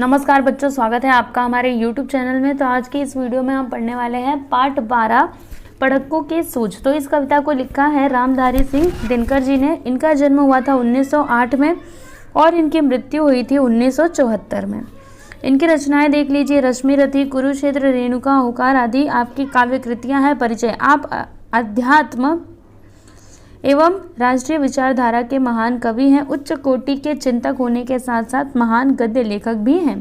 नमस्कार बच्चों, स्वागत है आपका हमारे YouTube चैनल में। तो आज की इस वीडियो में हम पढ़ने वाले हैं पाठ 12 पढ़क्कों की सूझ। तो इस कविता को लिखा है रामधारी सिंह दिनकर जी ने। इनका जन्म हुआ था 1908 में और इनकी मृत्यु हुई थी 1974 में। इनकी रचनाएं देख लीजिए। रश्मि रथी, कुरुक्षेत्र, रेणुका, होकार आदि आपकी काव्य कृतियाँ हैं। परिचय: आप अध्यात्म एवं राष्ट्रीय विचारधारा के महान कवि हैं। उच्च कोटि के चिंतक होने के साथ साथ महान गद्य लेखक भी हैं।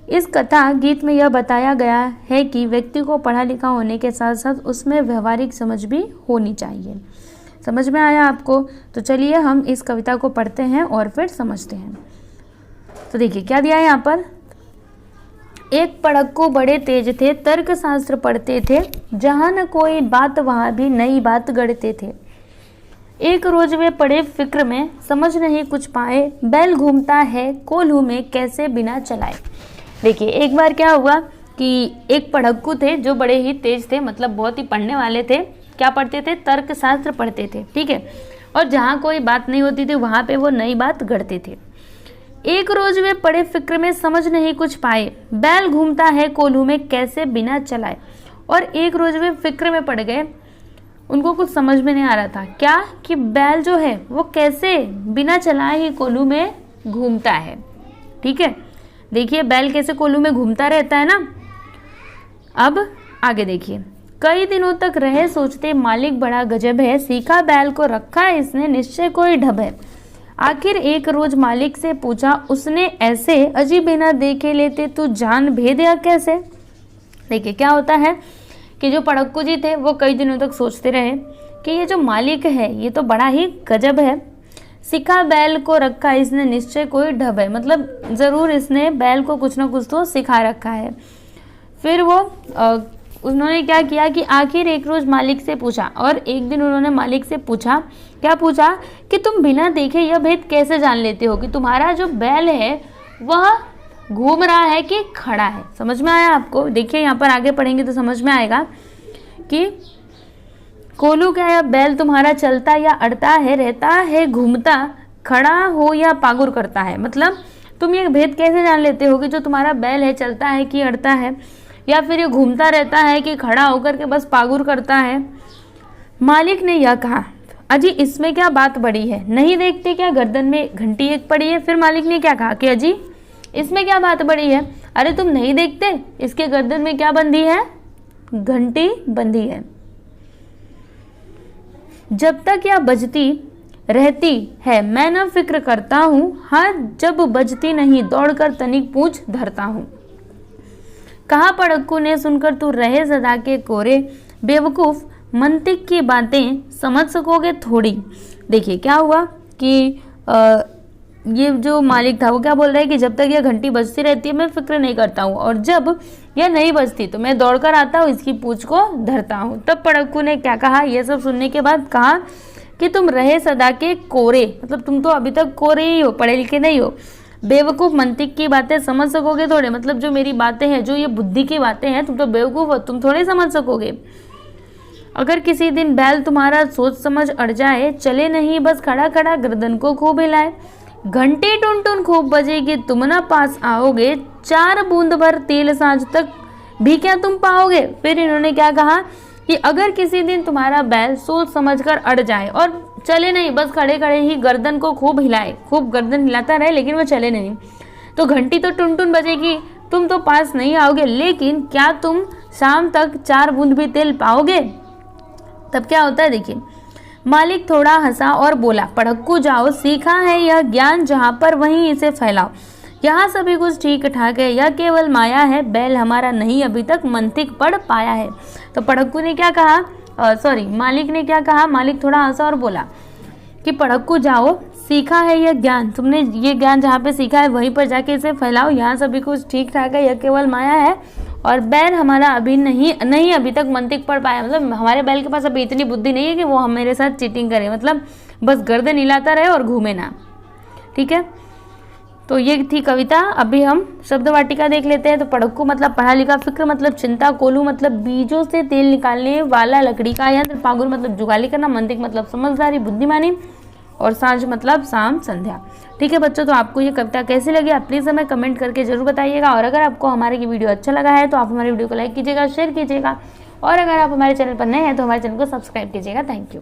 इस कथा गीत में यह बताया गया है कि व्यक्ति को पढ़ा लिखा होने के साथ साथ उसमें व्यवहारिक समझ भी होनी चाहिए। समझ में आया आपको? तो चलिए हम इस कविता को पढ़ते हैं और फिर समझते हैं। तो देखिए क्या दिया है यहाँ पर। एक पढ़क्को बड़े तेज थे, तर्क शास्त्र पढ़ते थे, जहाँ न कोई बात वहाँ भी नई बात गढ़ते थे। एक रोज वे पड़े फिक्र में, समझ नहीं कुछ पाए, बैल घूमता है कोल्हू में कैसे बिना चलाए। देखिए एक बार क्या हुआ कि एक पढ़क्कू थे जो बड़े ही तेज थे, मतलब बहुत ही पढ़ने वाले थे। क्या पढ़ते थे? तर्क शास्त्र पढ़ते थे, ठीक है। और जहाँ कोई बात नहीं होती थी वहाँ पे वो नई बात गढ़ते थे। एक रोज वे पड़े फिक्र में, समझ नहीं कुछ पाए, बैल घूमता है कोल्हू में कैसे बिना चलाए। और एक रोज वे फिक्र में पड़ गए, उनको कुछ समझ में नहीं आ रहा था। क्या कि बैल जो है वो कैसे बिना चलाए ही कोल्हू में घूमता है, ठीक है। देखिए बैल कैसे कोल्हू में घूमता रहता है ना। अब आगे देखिए। कई दिनों तक रहे सोचते, मालिक बड़ा गजब है, सीखा बैल को रखा है इसने निश्चय कोई ढब है। आखिर एक रोज मालिक से पूछा उसने ऐसे, अजी बिना देखे लेते तू जान भेद या कैसे। देखिए क्या होता है कि जो पढ़क्कू जी थे वो कई दिनों तक सोचते रहे कि ये जो मालिक है ये तो बड़ा ही गजब है। सिखा बैल को रखा इसने निश्चय कोई ढब है, मतलब ज़रूर इसने बैल को कुछ ना कुछ तो सिखा रखा है। फिर वो उन्होंने क्या किया कि आखिर एक रोज़ मालिक से पूछा, और एक दिन उन्होंने मालिक से पूछा, क्या पूछा कि तुम बिना देखे यह भेद कैसे जान लेते हो कि तुम्हारा जो बैल है वह घूम रहा है कि खड़ा है। समझ में आया आपको? देखिए यहाँ पर आगे पढ़ेंगे तो समझ में आएगा कि कोल्हू क्या है, बैल तुम्हारा चलता या अड़ता है, रहता है घूमता, खड़ा हो या पागुर करता है। मतलब तुम ये भेद कैसे जान लेते हो कि जो तुम्हारा बैल है चलता है कि अड़ता है, या फिर ये घूमता रहता है कि खड़ा होकर के बस पागुर करता है। मालिक ने यह कहा, अजी इसमें क्या बात बड़ी है, नहीं देखते क्या गर्दन में घंटी एक पड़ी है। फिर मालिक ने क्या कहा कि अजी इसमें क्या बात बड़ी है, अरे तुम नहीं देखते इसके गर्दन में क्या बंधी है, घंटी बंधी है। जब तक यह बजती रहती है मैं न फिक्र करता हूँ, हाँ जब बजती नहीं दौड़कर तनिक पूछ धरता हूँ। कहा पढ़क्कू ने सुनकर तू रहे सदा के कोरे, बेवकूफ मंतिक की बातें समझ सकोगे थोड़ी। देखिए क्या हुआ कि ये जो मालिक था वो क्या बोल रहा है कि जब तक यह घंटी बजती रहती है मैं फिक्र नहीं करता हूँ, और जब यह नहीं बजती तो मैं दौड़कर आता हूँ, इसकी पूंछ को धरता हूँ। तब पढ़क्कू ने क्या कहा, यह सब सुनने के बाद कहा कि तुम रहे सदा के कोरे, मतलब तुम तो अभी तक कोरे ही हो, पढ़े लिखे नहीं हो। बेवकूफ़ मंतिक की बातें समझ सकोगे थोड़े, मतलब जो मेरी बातें हैं, जो ये बुद्धि की बातें हैं, तुम तो बेवकूफ़ हो, तुम थोड़े समझ सकोगे। अगर किसी दिन बैल तुम्हारा सोच समझ अड़ जाए, चले नहीं बस खड़ा खड़ा गर्दन को खूब हिलाए, घंटी टुन टुन खूब बजेगी तुम ना पास आओगे, 4 बूंद भर तेल सांझ तक भी क्या तुम पाओगे। फिर इन्होंने क्या कहा कि अगर किसी दिन तुम्हारा बैल सोच समझकर अड़ जाए और चले नहीं, बस खड़े खड़े ही गर्दन को खूब हिलाए, खूब गर्दन हिलाता रहे लेकिन वो चले नहीं, तो घंटी तो टुन टुन बजेगी, तुम तो पास नहीं आओगे, लेकिन क्या तुम शाम तक 4 बूंद भी तेल पाओगे। तब क्या होता है देखिए। मालिक थोड़ा हंसा और बोला, पढ़क्कू जाओ, सीखा है यह ज्ञान जहाँ पर वहीं इसे फैलाओ, यहाँ सभी कुछ ठीक ठाक है, यह केवल माया है, बैल हमारा नहीं अभी तक मंतिक पढ़ पाया है। तो पढ़क्कू ने क्या कहा, मालिक ने क्या कहा, मालिक थोड़ा हंसा और बोला कि पढ़क्कू जाओ, सीखा है यह ज्ञान, तुमने ये ज्ञान जहाँ पे सीखा है वहीं पर जाके इसे फैलाओ, यहाँ सभी कुछ ठीक ठाक है, यह केवल माया है, और बैल हमारा अभी नहीं अभी तक मंतिक पढ़ पाया, मतलब हमारे बैल के पास अभी इतनी बुद्धि नहीं है कि वो हम मेरे साथ चीटिंग करे, मतलब बस गर्दन हिलाता रहे और घूमे ना, ठीक है। तो ये थी कविता। अभी हम शब्द वाटिका देख लेते हैं। तो पढ़क्कू मतलब पढ़ा लिखा, फिक्र मतलब चिंता, कोल्हू मतलब बीजों से तेल निकालने वाला लकड़ी का यंत्र, पागुर मतलब जुगाली करना, मंतिक मतलब समझदारी बुद्धिमानी, और सांझ मतलब शाम संध्या। ठीक है बच्चों, तो आपको ये कविता कैसी लगी आप प्लीज़ हमें कमेंट करके जरूर बताइएगा। और अगर आपको हमारे ये वीडियो अच्छा लगा है तो आप हमारे वीडियो को लाइक कीजिएगा, शेयर कीजिएगा, और अगर आप हमारे चैनल पर नए हैं तो हमारे चैनल को सब्सक्राइब कीजिएगा। Thank you.